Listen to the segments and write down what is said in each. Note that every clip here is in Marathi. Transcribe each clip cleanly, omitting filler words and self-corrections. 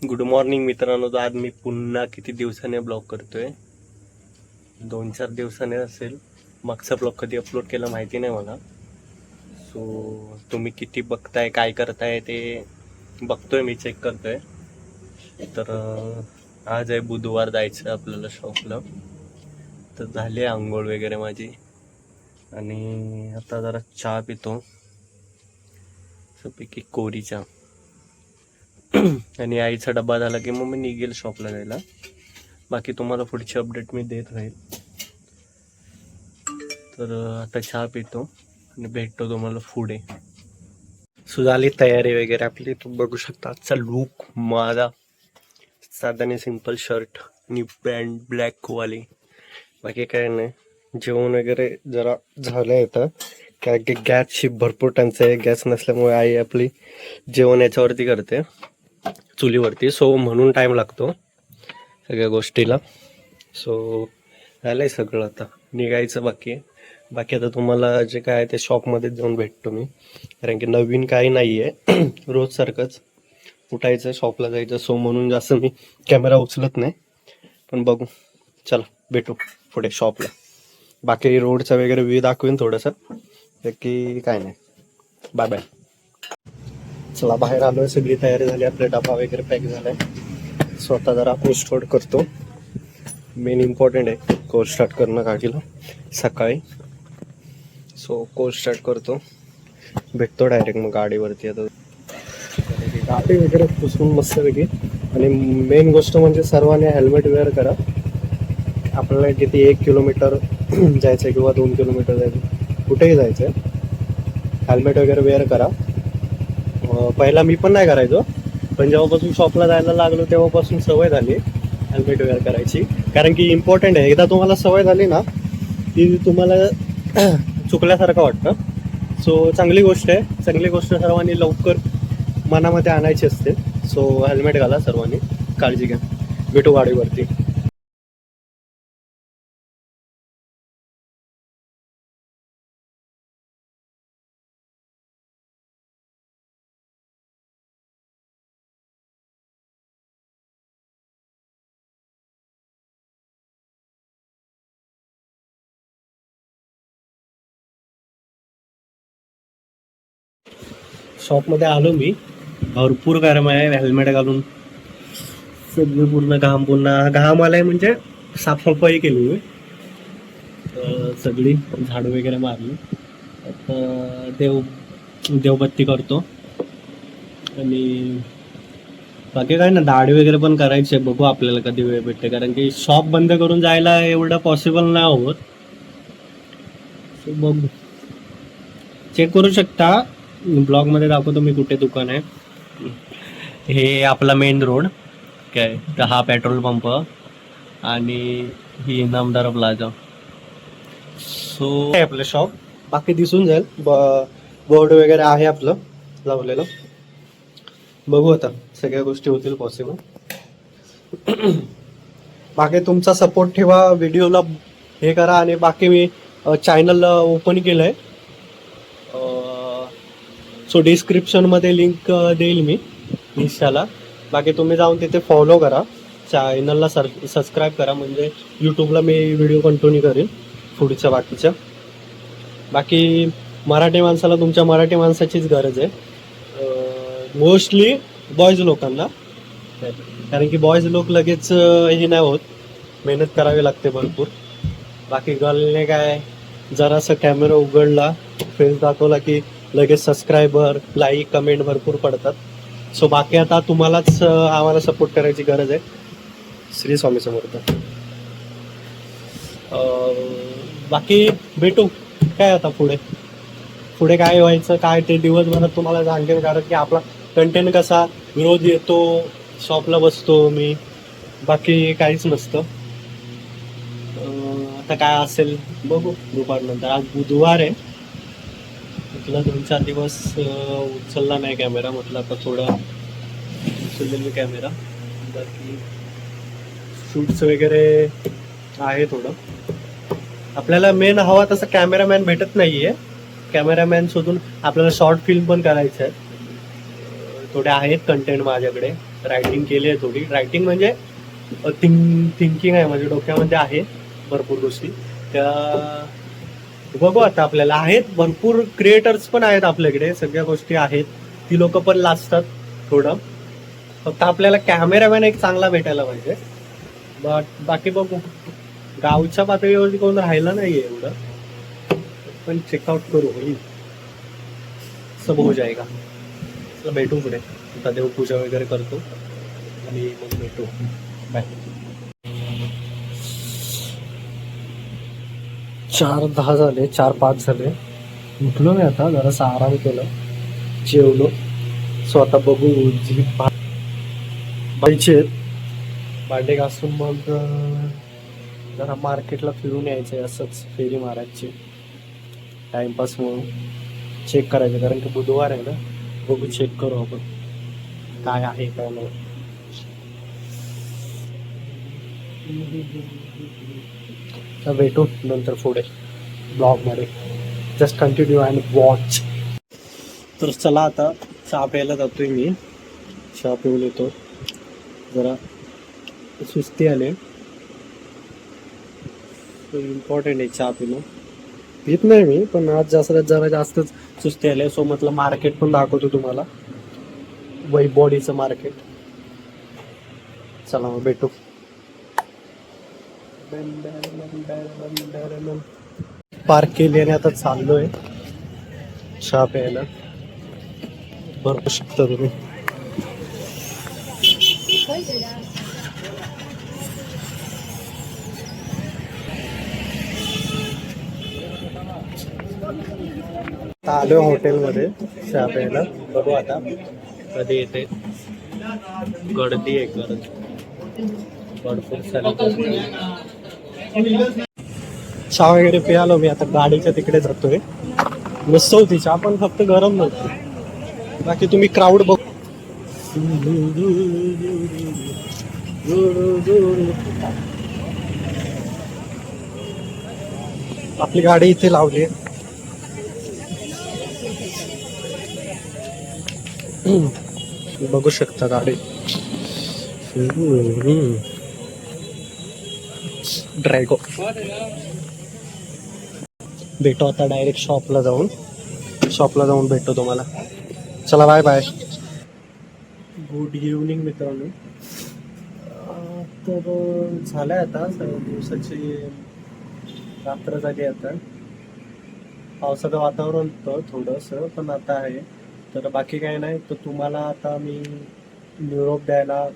गुड मॉर्निंग मित्रांनो. तर आज मी पुन्हा किती दिवसाने ब्लॉग करतोय. 2-4 दिवसाने असेल. मागचा ब्लॉग कधी अपलोड केला माहिती नाही मला. सो तुम्ही किती बघताय, काय करताय ते बघतोय, मी चेक करतोय. तर आज आहे बुधवार, जायचं आपल्याला शॉपला. तर झाली आंघोळ वगैरे माझी आणि आता जरा चहा पितो, पैकी कोरी चहा. आणि आईचा डबा झाला की मग मी निघेल शॉपला जायला. बाकी तुम्हाला पुढची अपडेट मी देत राहील. तर आता चहा पितो आणि भेटतो तुम्हाला पुढे. सो झाली तयारी वगैरे आपली. तुम्ही बघू शकता आजचा लुक माझा. साधाने सिंपल शर्ट आणि पॅन्ट ब्लॅक वाली. बाकी काय नाही. जेवण वगैरे जरा झालं येतं, काय की गॅसची भरपूर टंचाई आहे. गॅस नसल्यामुळे आई आपली जेवण याच्यावरती करते, चुलीवरती. सो म्हणून टाइम लागतो सगळ्या गोष्टीला. सो झालंय सगळं, आता निघायचं बाकी आहे. बाकी आता तुम्हाला जे काय आहे ते शॉपमध्ये जाऊन भेटतो मी, कारण की नवीन काही नाही आहे. रोज सारखंच उठायचं, शॉपला जायचं. सो म्हणून जास्त मी कॅमेरा उचलत नाही. पण बघू, चला भेटू पुढे शॉपला. बाकी रोडचा वगैरे व्ह्यू दाखवेन थोडंसं, की काय नाही. Bye bye. चला बाहेर आलोय, सगळी तयारी झाली, आपला डबा वगैरे पॅक झालाय. स्वतः जरा कोर्स स्टार्ट करतो. मेन इम्पॉर्टंट आहे कोर्स स्टार्ट करणं गाडीला सकाळी. सो कोर्स स्टार्ट करतो, भेटतो डायरेक्ट मग गाडीवरती. आता गाडी वगैरे पुसून मस्तपैकी. आणि मेन गोष्ट म्हणजे सर्वांनी हेल्मेट वेअर करा. आपल्याला किती 1 किलोमीटर जायचं किंवा 2 किलोमीटर जायचं, कुठेही जायचं, हेल्मेट वगैरे वेअर करा. पहिला मी पण नाही करायचो, पण जेव्हापासून शॉपला जायला लागलो तेव्हापासून सवय झाली हेल्मेट वेअर करायची. कारण की इम्पॉर्टंट आहे. एकदा तुम्हाला सवय झाली ना की तुम्हाला चुकल्यासारखं वाटतं. सो चांगली गोष्ट आहे. चांगली गोष्ट सर्वांनी लवकर मनामध्ये आणायची असते. सो हेल्मेट घाला सर्वांनी, काळजी घ्या. भेटू गाडीवरती. शॉपमध्ये आलो मी, भरपूर गरम आहे. हेल्मेट घालून सगळी पूर्ण घाम, पुन्हा घाम आलाय म्हणजे साफसफाई केली मी. सगळी झाडू वगैरे मारली. आता देवबत्ती करतो आणि बाकी काय ना, दाढी वगैरे पण करायची आहे. बघू आपल्याला कधी वेळ भेटते, कारण की शॉप बंद करून जायला एवढं पॉसिबल नाही होत. बघू, चेक करू शकता ब्लॉगमध्ये दाखवतो मी कुठे दुकान आहे. हे आपला मेन रोड काय, तर हा पेट्रोल पंप आणि ही नामदार प्लाझा. सो आपलं शॉप बाकी दिसून जाईल. बोर्ड वगैरे आहे आपलं लावलेलं. बघू आता सगळ्या गोष्टी होतील पॉसिबल. बाकी तुमचा सपोर्ट ठेवा, व्हिडिओला हे करा. आणि बाकी मी चॅनल ओपन केलंय, सो डिस्क्रिप्शनमध्ये लिंक देईल मी इन्स्टाला. बाकी तुम्ही जाऊन तिथे फॉलो करा, चॅनलला सबस्क्राईब करा, म्हणजे यूट्यूबला मी व्हिडिओ कंटिन्यू करेन पुढच्या बाकीच्या. बाकी मराठी माणसाला, तुमच्या मराठी माणसाचीच गरज आहे मोस्टली बॉयज लोकांना. कारण की बॉयज लोक लगेच हे नाही होत, मेहनत करावी लागते भरपूर. बाकी गर्लने काय, जरासा कॅमेरा उघडला, फेस दाखवला की लगेच सबस्क्रायबर, लाईक, कमेंट भरपूर पडतात. सो बाकी आता तुम्हालाच आम्हाला सपोर्ट करायची गरज आहे. श्री स्वामी समर्थ. बाकी भेटू काय आता पुढे काय व्हायचं काय ते दिवसभरात तुम्हाला सांगेन. कारण की आपला कंटेंट कसा रोज येतो, शॉपला बसतो मी, बाकी काहीच नसतं. आता काय असेल बघू दुपारनंतर. आज बुधवार आहे, म्हटलं 2-4 दिवस उचलला नाही कॅमेरा, म्हटलं आता थोडा उचललेला मी कॅमेरा. बाकी शूट्स वगैरे आहे थोडं. आपल्याला मेन हवा तसं कॅमेरामॅन भेटत नाहीये. कॅमेरामॅन शोधून आपल्याला शॉर्ट फिल्म पण करायचं आहे. थोडे आहेत कंटेंट माझ्याकडे, रायटिंग केली आहे थोडी. रायटिंग म्हणजे थिंकिंग आहे, म्हणजे डोक्यामध्ये आहे भरपूर गोष्टी त्या. बघू आता, आपल्याला आहेत भरपूर क्रिएटर्स पण आहेत आपल्याकडे, सगळ्या गोष्टी आहेत. ती लोक पण लाजतात थोडं. फक्त आपल्याला कॅमेरामॅन एक चांगला भेटायला पाहिजे. बट बाकी बघू, गावच्या पातळीवरती कोण राहिलं नाहीये एवढं, पण चेकआउट करू, होईल सब हो जाएगा. चला भेटू पुढे. आता देवपूजा वगैरे करतो आणि मग भेटू. बाय. 4:10 झाले, 4:05 झाले. उठलो मी आता, जरासा आराम केला, जेवलो. सो आता बघू जी भांडे घासून मग जरा मार्केटला फिरून यायचंय, असंच फेरी मारायची टाइमपास म्हणून. चेक करायचं कारण की बुधवार आहे ना. बघू, चेक करू आपण काय आहे काय नाही. तर भेटू नंतर पुढे ब्लॉगमध्ये. Just continue and watch. तर चला आता चहा प्यायला जातोय मी. चहा पिऊन येतो, जरा सुस्ती आले. इम्पॉर्टंट आहे चहा पिणं. पित नाही मी, पण आज जरा जास्तच सुस्ती आले. सो म्हटलं मार्केट पण दाखवतो तुम्हाला, बॉडीचं मार्केट. चला मग भेटू. पार्क केली आणि आता चाललोय चहा प्यायला. बरोबर शकता तुम्ही. आलोय हॉटेलमध्ये चहा प्यायला. बघू आता कधी येते. गर्दी आहे, भरपूर सारी. चहा वगैरे प्यालो मी. आता गाडीच्या तिकडे जातोय. मस्त होती चहा, पण फक्त गरम नव्हती. बाकी तुम्ही क्राऊड बघ. आपली गाडी इथे लावली. बघू शकता गाडी. ड्रॅगो. भेटू आता डायरेक्ट शॉपला जाऊन भेटतो तुम्हाला. चला बाय बाय. गुड इव्हनिंग मित्रांनो. तर झालंय आता दिवसाची रात्र झाली. आता पावसाचं वातावरण होतं थोडंसं, पण आता आहे. तर बाकी काही नाही. तर तुम्हाला आता मी निरोप द्यायला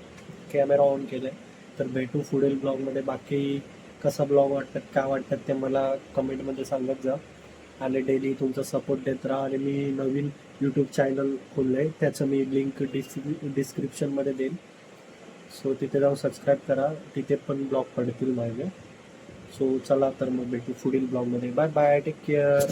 कॅमेरा ऑन केलाय. तर भेटू पुढील ब्लॉगमध्ये. बाकी कसा ब्लॉग वाटतात, काय वाटतात ते मला कमेंटमध्ये सांगत जा. आणि डेली तुमचा सपोर्ट देत राहा. आणि मी नवीन यूट्यूब चॅनल खोललं आहे, त्याचं मी लिंक डिस्क्रिप्शनमध्ये देईन. सो तिथे जाऊन सबस्क्राईब करा, तिथे पण ब्लॉग पडतील माझे. सो चला तर मग भेटू पुढील ब्लॉगमध्ये. Bye bye, take care.